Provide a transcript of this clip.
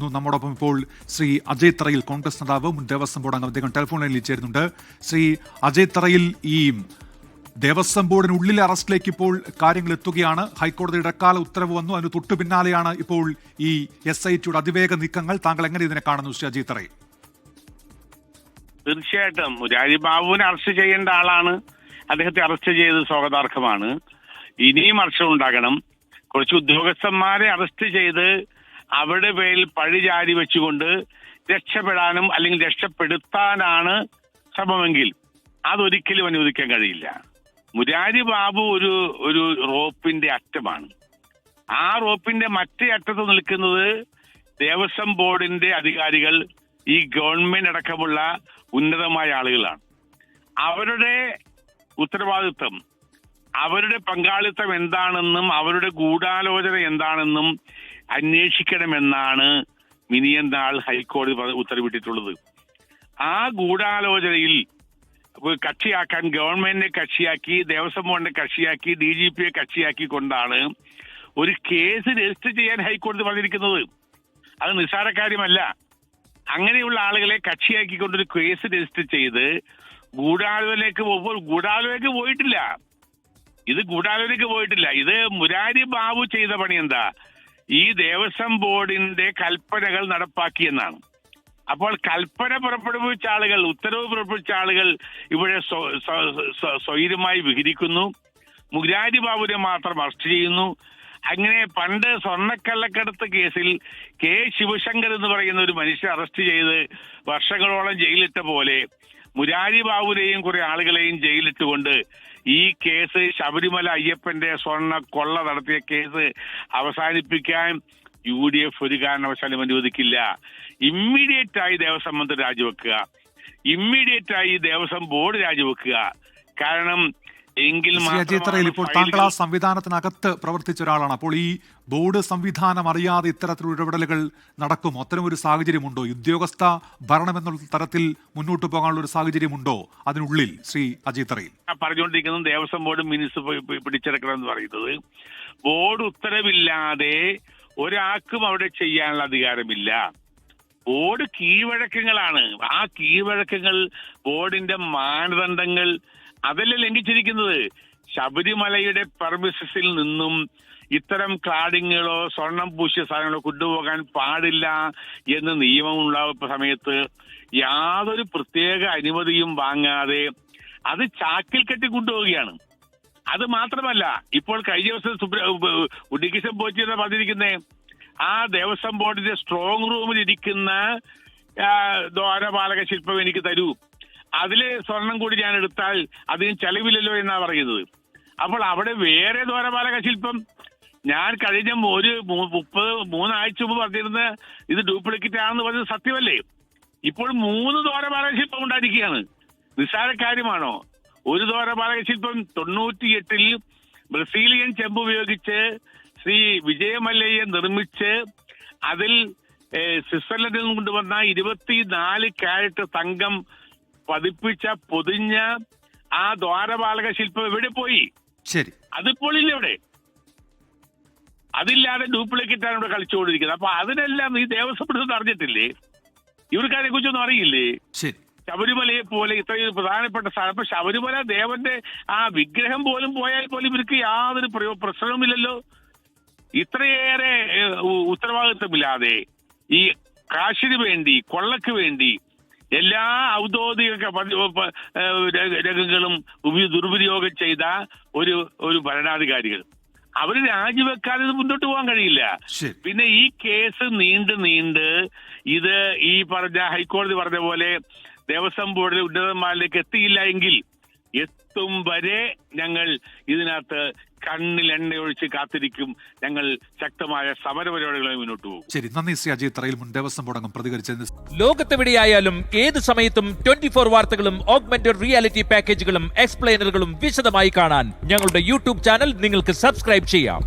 നമ്മോടൊപ്പം ഇപ്പോൾ ശ്രീ അജയ് തറയിൽ, കോൺഗ്രസ് നേതാവ്, മുൻ ദേവസ്വം ബോർഡ് അംഗം, അദ്ദേഹം ടെലിഫോൺ ലൈനിൽ ചേരുന്നുണ്ട്. ശ്രീ അജയ് തറയിൽ, ഈ ദേവസ്വം ബോർഡിനുള്ളിലെ അറസ്റ്റിലേക്ക് ഇപ്പോൾ കാര്യങ്ങൾ എത്തുകയാണ്. ഹൈക്കോടതി ഇടക്കാല ഉത്തരവ് വന്നു, അതിന് തൊട്ടു പിന്നാലെയാണ് ഇപ്പോൾ ഈ SITയുടെ അതിവേഗ നീക്കങ്ങൾ. താങ്കൾ എങ്ങനെ ഇതിനെ കാണുന്നു ശ്രീ അജയ് തറയിൽ? തീർച്ചയായിട്ടും മുരാരി ബാബുവിനെ അറസ്റ്റ് ചെയ്യേണ്ട ആളാണ്. അദ്ദേഹത്തെ അറസ്റ്റ് ചെയ്തത് സ്വാഗതാർഹമാണ്. ഇനിയും അറസ്റ്റ് ഉണ്ടാകണം. കുറച്ച് ഉദ്യോഗസ്ഥന്മാരെ അറസ്റ്റ് ചെയ്ത് അവരുടെ പേരിൽ പഴി ചാരി വെച്ചുകൊണ്ട് രക്ഷപ്പെടാനും അല്ലെങ്കിൽ രക്ഷപ്പെടുത്താനാണ് ശ്രമമെങ്കിൽ അതൊരിക്കലും അനുവദിക്കാൻ കഴിയില്ല. മുരാരി ബാബു ഒരു റോപ്പിന്റെ അറ്റമാണ്. ആ റോപ്പിന്റെ മറ്റേ അറ്റത്ത് നിൽക്കുന്നത് ദേവസ്വം ബോർഡിന്റെ അധികാരികൾ, ഈ ഗവൺമെന്റ് അടക്കമുള്ള ഉന്നതമായ ആളുകളാണ്. അവരുടെ ഉത്തരവാദിത്വം, അവരുടെ പങ്കാളിത്തം എന്താണെന്നും അവരുടെ ഗൂഢാലോചന എന്താണെന്നും അന്വേഷിക്കണമെന്നാണ് മിനിയന്നാൾ ഹൈക്കോടതി ഉത്തരവിട്ടിട്ടുള്ളത്. ആ ഗൂഢാലോചനയിൽ കക്ഷിയാക്കാൻ ഗവൺമെന്റിനെ കക്ഷിയാക്കി, ദേവസ്വം ബോർഡിനെ കക്ഷിയാക്കി, DGPയെ കക്ഷിയാക്കി കൊണ്ടാണ് ഒരു കേസ് രജിസ്റ്റർ ചെയ്യാൻ ഹൈക്കോടതി പറഞ്ഞിരിക്കുന്നത്. അത് നിസ്സാര കാര്യമല്ല. അങ്ങനെയുള്ള ആളുകളെ കക്ഷിയാക്കിക്കൊണ്ടൊരു കേസ് രജിസ്റ്റർ ചെയ്ത് ഗൂഢാലോചനയ്ക്ക് പോയിട്ടില്ല. ഇത് മുരാരി ബാബു ചെയ്ത പണി എന്താ? ഈ ദേവസ്വം ബോർഡിന്റെ കൽപ്പനകൾ നടപ്പാക്കിയെന്നാണ്. അപ്പോൾ കൽപ്പന പുറപ്പെടുവിച്ച ആളുകൾ, ഉത്തരവ് പുറപ്പെടുവിച്ച ആളുകൾ ഇവിടെ സ്വൈര്യമായി വിഹരിക്കുന്നു. മുരാരി ബാബുവിനെ മാത്രം അറസ്റ്റ് ചെയ്യുന്നു. അങ്ങനെ പണ്ട് സ്വർണ്ണക്കള്ളക്കടത്ത് കേസിൽ K. ശിവശങ്കർ എന്ന് പറയുന്ന ഒരു മനുഷ്യനെ അറസ്റ്റ് ചെയ്ത് വർഷങ്ങളോളം ജയിലിട്ട പോലെ മുരാരി ബാബുവിനെയും കുറെ ആളുകളെയും ജയിലിട്ടുകൊണ്ട് ഈ കേസ്, ശബരിമല അയ്യപ്പന്റെ സ്വർണ്ണ കൊള്ള നടത്തിയ കേസ് അവസാനിപ്പിക്കാൻ UDF ഒരു കാരണവശാലും അനുവദിക്കില്ല. ഇമ്മീഡിയറ്റ് ആയി ദേവസ്വം മന്ത്രി രാജിവെക്കുക, ഇമ്മീഡിയറ്റ് ആയി ദേവസ്വം ബോർഡ് രാജിവെക്കുക. കാരണം ഇപ്പോൾ താങ്കൾ ആ സംവിധാനത്തിനകത്ത് പ്രവർത്തിച്ച ഒരാളാണ്. അപ്പോൾ ഈ ബോർഡ് സംവിധാനം അറിയാതെ ഇത്തരത്തിലുള്ള ഇടപെടലുകൾ നടക്കുമോ? അത്തരം ഒരു സാഹചര്യമുണ്ടോ? ഉദ്യോഗസ്ഥ ഭരണം എന്നുള്ള തരത്തിൽ മുന്നോട്ട് പോകാനുള്ള ഒരു സാഹചര്യമുണ്ടോ അതിനുള്ളിൽ ശ്രീ അജയ് തറയിൽ? പറഞ്ഞുകൊണ്ടിരിക്കുന്നത് ദേവസ്വം ബോർഡ് മിനിറ്റ്സ് പിടിച്ചെടുക്കണം എന്ന് പറയുന്നത്. ബോർഡ് ഉത്തരവില്ലാതെ ഒരാൾക്കും അവിടെ ചെയ്യാനുള്ള അധികാരമില്ല. ബോർഡ് കീഴ്വഴക്കങ്ങളാണ്. ആ കീഴ്വഴക്കങ്ങൾ, ബോർഡിന്റെ മാനദണ്ഡങ്ങൾ അതല്ല ലംഘിച്ചിരിക്കുന്നത്. ശബരിമലയുടെ പെർമിസസിൽ നിന്നും ഇത്തരം ക്ലാഡിങ്ങുകളോ സ്വർണം പൂശിയ സാധനങ്ങളോ കൊണ്ടുപോകാൻ പാടില്ല എന്ന് നിയമമുള്ള സമയത്ത് യാതൊരു പ്രത്യേക അനുമതിയും വാങ്ങാതെ അത് ചാക്കിൽ കെട്ടി കൊണ്ടുപോവുകയാണ്. അത് മാത്രമല്ല, ഇപ്പോൾ കഴിഞ്ഞ ദിവസം ഉണ്ണികൃഷ്ണൻ പോറ്റി പറഞ്ഞിരിക്കുന്നേ, ആ ദേവസ്വം ബോർഡിന്റെ സ്ട്രോങ് റൂമിൽ ഇരിക്കുന്ന ദ്വാരപാലക ശില്പം എനിക്ക് തരൂ, അതില് സ്വർണം കൂടി ഞാൻ എടുത്താൽ അതിന് ചെലവില്ലല്ലോ എന്നാ പറയുന്നത്. അപ്പോൾ അവിടെ വേറെ ദ്വാരപാലക ശില്പം, ഞാൻ കഴിഞ്ഞ 3 ആഴ്ച മുമ്പ് പറഞ്ഞിരുന്ന ഇത് ഡ്യൂപ്ലിക്കേറ്റ് ആണെന്ന് പറഞ്ഞത് സത്യമല്ലേ? ഇപ്പോൾ 3 ദ്വാരപാലക ശില്പം ഉണ്ടായിരിക്കുകയാണ്. നിസ്സാര കാര്യമാണോ? ഒരു ദ്വാരപാലക ശില്പം 98-ൽ ബ്രസീലിയൻ ചെമ്പ് ഉപയോഗിച്ച് ശ്രീ വിജയമല്ലയെ നിർമ്മിച്ച് അതിൽ സ്വിറ്റ്സർലൻഡിൽ നിന്ന് കൊണ്ടുവന്ന 24 കാരറ്റ് തങ്കം പതിപ്പിച്ച പൊതിഞ്ഞ ആ ദ്വാരപാലക ശില്പം എവിടെ പോയി? ശരി, അതിപ്പോൾ ഇല്ല ഇവിടെ. അതില്ലാതെ ഡ്യൂപ്ലിക്കേറ്റ് ആണ് ഇവിടെ കളിച്ചുകൊണ്ടിരിക്കുന്നത്. അപ്പൊ അതിനെല്ലാം ഈ ദേവസ്വം ബോർഡ് അറിഞ്ഞിട്ടില്ലേ? ഇവർക്ക് അതിനെ കുറിച്ചൊന്നും അറിയില്ലേ? ശരി, ശബരിമലയെ പോലെ ഇത്രയും പ്രധാനപ്പെട്ട സ്ഥലം, ഇപ്പൊ ശബരിമല ദേവന്റെ ആ വിഗ്രഹം പോലും പോയാൽ പോലും ഇവർക്ക് യാതൊരു പ്രശ്നവുമില്ലല്ലോ. ഇത്രയേറെ ഉത്തരവാദിത്വമില്ലാതെ ഈ കാശിന് വേണ്ടി, കൊള്ളക്ക് വേണ്ടി എല്ലാ ഔദ്യോഗിക രംഗങ്ങളും ദുർവിനിയോഗം ചെയ്ത ഒരു ഭരണാധികാരികൾ, അവര് രാജിവെക്കാതെ ഇത് മുന്നോട്ട് പോകാൻ കഴിയില്ല. പിന്നെ ഈ കേസ് നീണ്ട് ഇത് ഈ പറഞ്ഞ ഹൈക്കോടതി പറഞ്ഞ പോലെ ദേവസ്വം ബോർഡിലെ ഉന്നതന്മാരിലേക്ക് എത്തിയില്ല എങ്കിൽ എത്തും വരെ ഞങ്ങൾ ഇതിനകത്ത് കണ്ണിൽ എണ്ണയൊഴിച്ച് കാത്തിരിക്കും. ഞങ്ങൾ ശക്തമായ സമരപരിപാടികളുമായി മുന്നോട്ട് പോകും. ശരി, നന്ദി ശ്രീ അജയ് തറയിൽ, മുൻ ദേവസ്വം ബോർഡ് അംഗം പ്രതികരിച്ചത്. ലോകത്തെവിടെയായാലും ഏത് സമയത്തും 24 വാർത്തകളും ഓഗ്മെന്റഡ് റിയാലിറ്റി പാക്കേജുകളും എക്സ്പ്ലെയിനറുകളും വിശദമായി കാണാൻ ഞങ്ങളുടെ YouTube ചാനൽ നിങ്ങൾക്ക് സബ്സ്ക്രൈബ് ചെയ്യാം.